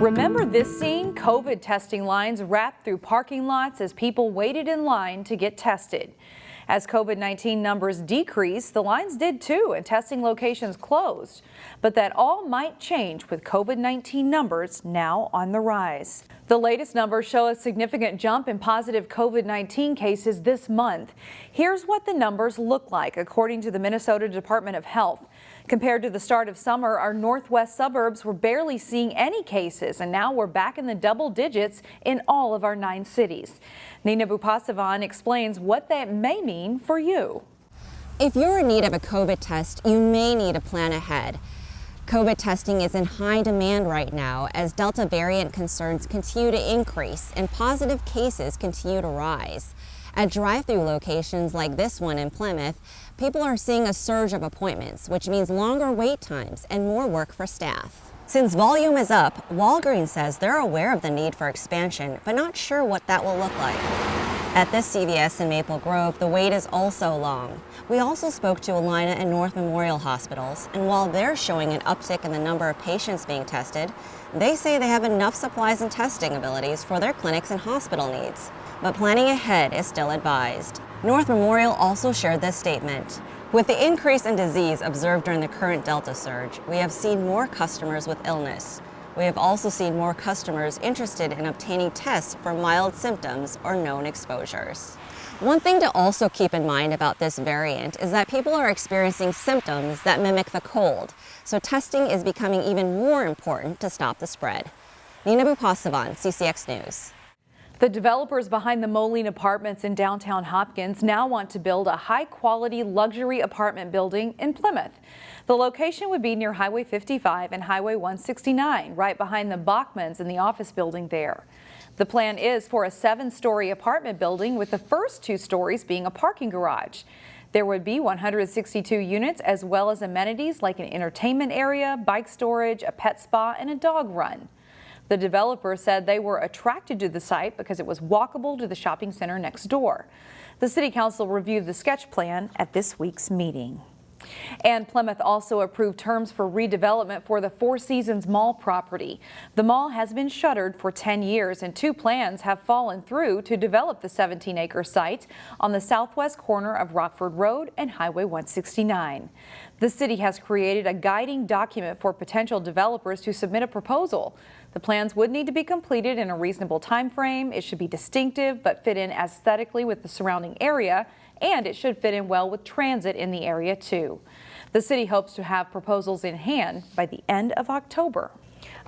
Remember this scene? COVID testing lines wrapped through parking lots as people waited in line to get tested. As COVID-19 numbers decreased, the lines did too, and testing locations closed. But that all might change with COVID-19 numbers now on the rise. The latest numbers show a significant jump in positive COVID-19 cases this month. Here's what the numbers look like, according to the Minnesota Department of Health. Compared to the start of summer, our northwest suburbs were barely seeing any cases, and now we're back in the double digits in all of our 9 cities. Nina Bupasavan explains what that may mean for you. If you're in need of a COVID test, you may need to plan ahead. COVID testing is in high demand right now as Delta variant concerns continue to increase and positive cases continue to rise. At drive-through locations like this one in Plymouth, people are seeing a surge of appointments, which means longer wait times and more work for staff. Since volume is up, Walgreens says they're aware of the need for expansion, but not sure what that will look like. At this CVS in Maple Grove, the wait is also long. We also spoke to Alina and North Memorial hospitals, and while they're showing an uptick in the number of patients being tested, they say they have enough supplies and testing abilities for their clinics and hospital needs. But planning ahead is still advised. North Memorial also shared this statement. With the increase in disease observed during the current Delta surge, we have seen more customers with illness. We have also seen more customers interested in obtaining tests for mild symptoms or known exposures. One thing to also keep in mind about this variant is that people are experiencing symptoms that mimic the cold, so testing is becoming even more important to stop the spread. Nina Bupasavan, CCX News. The developers behind the Plymouth Apartments in downtown Hopkins now want to build a high-quality luxury apartment building in Plymouth. The location would be near Highway 55 and Highway 169, right behind the Bachmans in the office building there. The plan is for a 7-story apartment building with the first 2 stories being a parking garage. There would be 162 units as well as amenities like an entertainment area, bike storage, a pet spa, and a dog run. The developer said they were attracted to the site because it was walkable to the shopping center next door. The City Council reviewed the sketch plan at this week's meeting. And Plymouth also approved terms for redevelopment for the Four Seasons Mall property. The mall has been shuttered for 10 years and 2 plans have fallen through to develop the 17-acre site on the southwest corner of Rockford Road and Highway 169. The city has created a guiding document for potential developers to submit a proposal. The plans would need to be completed in a reasonable time frame. It should be distinctive but fit in aesthetically with the surrounding area, and it should fit in well with transit in the area too. The city hopes to have proposals in hand by the end of October.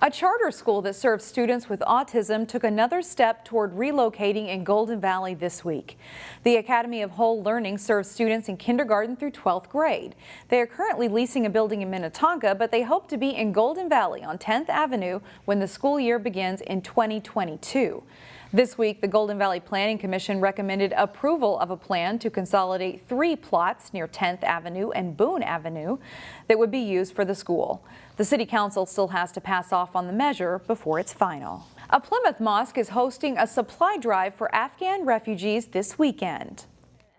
A charter school that serves students with autism took another step toward relocating in Golden Valley this week. The Academy of Whole Learning serves students in kindergarten through 12th grade. They are currently leasing a building in Minnetonka, but they hope to be in Golden Valley on 10th Avenue when the school year begins in 2022. This week, the Golden Valley Planning Commission recommended approval of a plan to consolidate 3 plots near 10th Avenue and Boone Avenue that would be used for the school. The City Council still has to pass off on the measure before it's final. A Plymouth mosque is hosting a supply drive for Afghan refugees this weekend.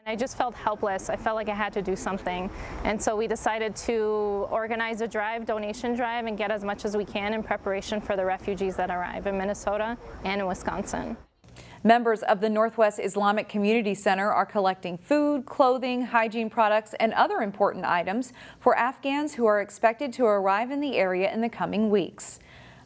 I just felt helpless. I felt like I had to do something. And so we decided to organize a donation drive, and get as much as we can in preparation for the refugees that arrive in Minnesota and in Wisconsin. Members of the Northwest Islamic Community Center are collecting food, clothing, hygiene products, and other important items for Afghans who are expected to arrive in the area in the coming weeks.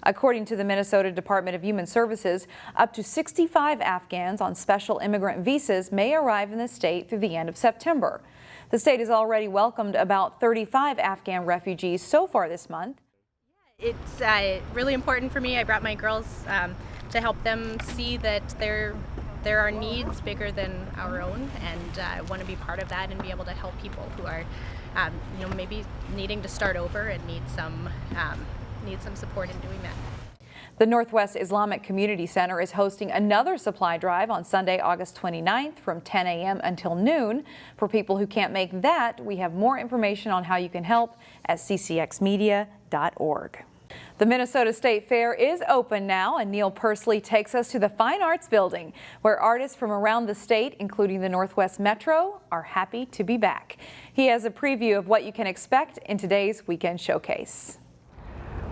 According to the Minnesota Department of Human Services, up to 65 Afghans on special immigrant visas may arrive in the state through the end of September. The state has already welcomed about 35 Afghan refugees so far this month. It's really important for me. I brought my girls to help them see that there are needs bigger than our own, and I want to be part of that and be able to help people who are maybe needing to start over and need some support in doing that. The Northwest Islamic Community Center is hosting another supply drive on Sunday, August 29th from 10 a.m. until noon. For people who can't make that, we have more information on how you can help at ccxmedia.org. The Minnesota State Fair is open now, and Neil Persley takes us to the Fine Arts Building, where artists from around the state, including the Northwest Metro, are happy to be back. He has a preview of what you can expect in today's Weekend Showcase.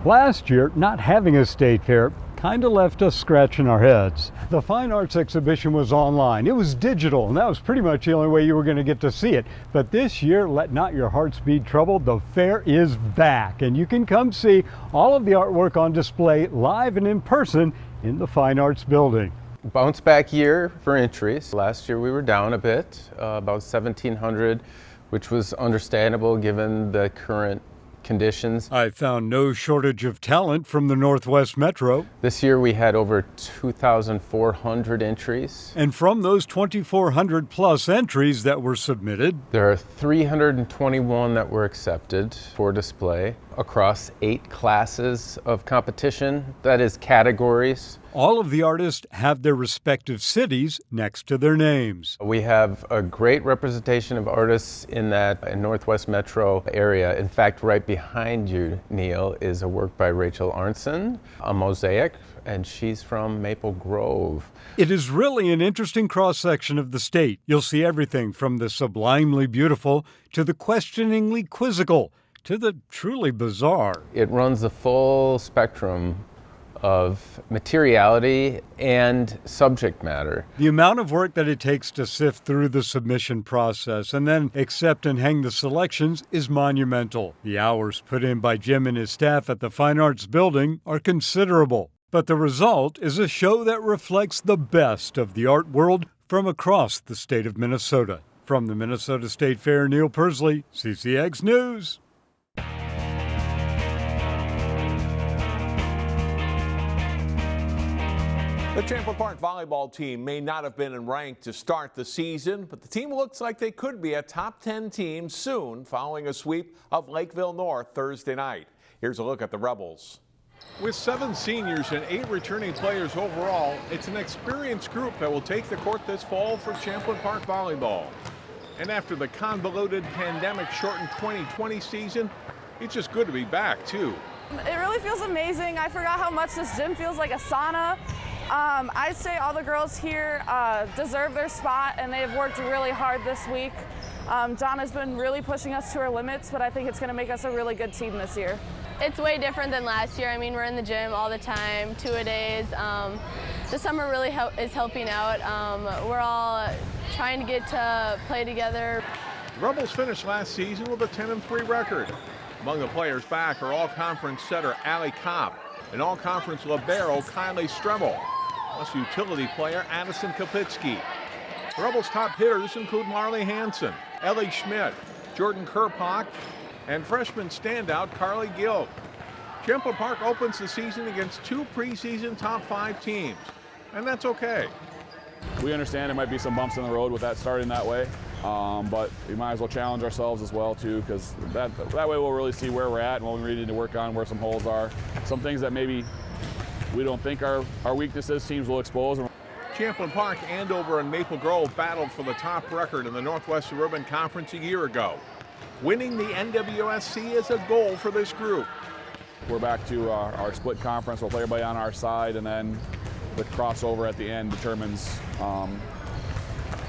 Last year, not having a state fair kind of left us scratching our heads. The Fine Arts exhibition was online. It was digital, and that was pretty much the only way you were going to get to see it. But this year, let not your hearts be troubled, the fair is back, and you can come see all of the artwork on display live and in person in the Fine Arts building. Bounce back year for entries. Last year we were down a bit, about 1,700, which was understandable given the current conditions. I found no shortage of talent from the Northwest Metro. This year we had over 2,400 entries. And from those 2,400 plus entries that were submitted, there are 321 that were accepted for display across 8 classes of competition, that is categories. All of the artists have their respective cities next to their names. We have a great representation of artists in that Northwest Metro area. In fact, right behind you, Neil, is a work by Rachel Arnson, a mosaic, and she's from Maple Grove. It is really an interesting cross-section of the state. You'll see everything from the sublimely beautiful to the questioningly quizzical to the truly bizarre. It runs the full spectrum of materiality and subject matter. The amount of work that it takes to sift through the submission process and then accept and hang the selections is monumental. The hours put in by Jim and his staff at the Fine Arts Building are considerable. But the result is a show that reflects the best of the art world from across the state of Minnesota. From the Minnesota State Fair, Neil Persley, CCX News. The Champlin Park volleyball team may not have been ranked to start the season, but the team looks like they could be a top 10 team soon following a sweep of Lakeville North Thursday night. Here's a look at the Rebels. With 7 seniors and 8 returning players overall, it's an experienced group that will take the court this fall for Champlin Park volleyball. And after the convoluted pandemic-shortened 2020 season, it's just good to be back, too. It really feels amazing. I forgot how much this gym feels like a sauna. I'd say all the girls here deserve their spot, and they've worked really hard this week. John has been really pushing us to our limits, but I think it's going to make us a really good team this year. It's way different than last year. I mean, we're in the gym all the time, 2-a-days. The summer really is helping out. We're all trying to get to play together. The Rebels finished last season with a 10-3 record. Among the players back are all-conference setter Allie Kopp and all-conference libero Kylie Strebel, plus utility player Addison Kapitsky. The Rebels' top hitters include Marley Hansen, Ellie Schmidt, Jordan Kerpock, and freshman standout Carly Gill. Champlin Park opens the season against 2 preseason top 5 teams, and that's okay. We understand there might be some bumps in the road with that starting that way, but we might as well challenge ourselves as well too, because that way we'll really see where we're at and what we really need to work on, where some holes are. Some things that maybe we don't think are weaknesses, teams will expose. Champlin Park, Andover, and Maple Grove battled for the top record in the Northwest Suburban Conference a year ago. Winning the NWSC is a goal for this group. We're back to our split conference. We'll play everybody on our side, and then the crossover at the end determines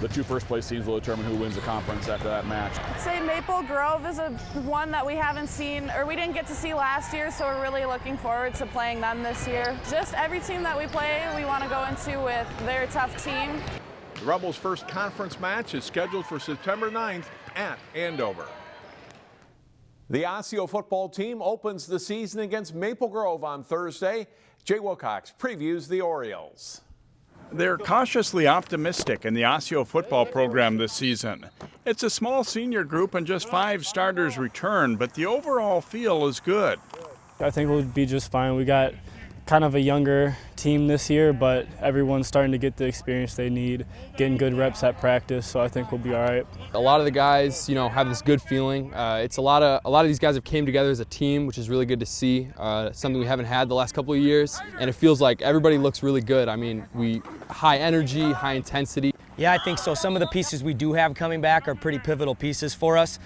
the 2 first place teams will determine who wins the conference after that match. I'd say Maple Grove is one that we haven't seen, or we didn't get to see last year, so we're really looking forward to playing them this year. Just every team that we play, we want to go into with their tough team. The Rebels' first conference match is scheduled for September 9th at Andover. The Osseo football team opens the season against Maple Grove on Thursday. Jay Wilcox previews the Orioles. They're cautiously optimistic in the Osseo football program this season. It's a small senior group and just 5 starters return, but the overall feel is good. I think we'll be just fine. We got kind of a younger team this year, but everyone's starting to get the experience they need, getting good reps at practice, so I think we'll be all right. A lot of the guys, have this good feeling. It's a lot of these guys have came together as a team, which is really good to see. Something we haven't had the last couple of years, and it feels like everybody looks really good. I mean, high energy, high intensity. Yeah, I think so. Some of the pieces we do have coming back are pretty pivotal pieces for us.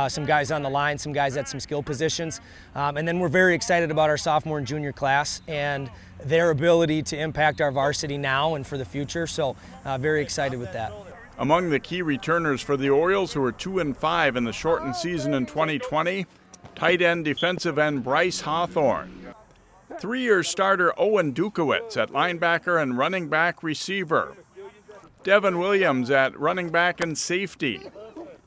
Some guys on the line, some guys at some skill positions. And then we're very excited about our sophomore and junior class and their ability to impact our varsity now and for the future. So very excited with that. Among the key returners for the Orioles, who are 2-5 in the shortened season in 2020, tight end defensive end Bryce Hawthorne. Three-year starter Owen Dukowitz at linebacker and running back receiver. Devin Williams at running back and safety.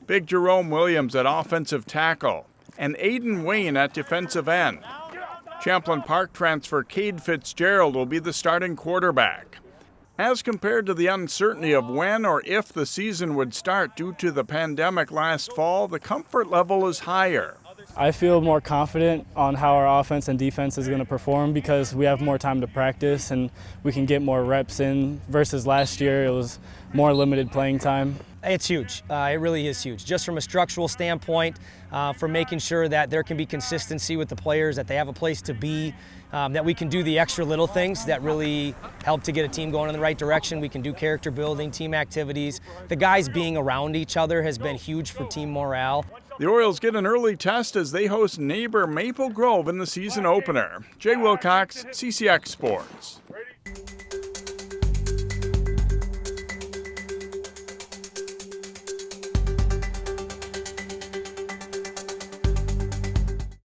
Big Jerome Williams at offensive tackle. And Aiden Wayne at defensive end. Champlin Park transfer Cade Fitzgerald will be the starting quarterback. As compared to the uncertainty of when or if the season would start due to the pandemic last fall, the comfort level is higher. I feel more confident on how our offense and defense is going to perform because we have more time to practice and we can get more reps in versus last year. It was more limited playing time. It's huge. It really is huge. Just from a structural standpoint, from making sure that there can be consistency with the players, that they have a place to be, that we can do the extra little things that really help to get a team going in the right direction. We can do character building, team activities. The guys being around each other has been huge for team morale. The Orioles get an early test as they host neighbor Maple Grove in the season opener. Jay Wilcox, CCX Sports.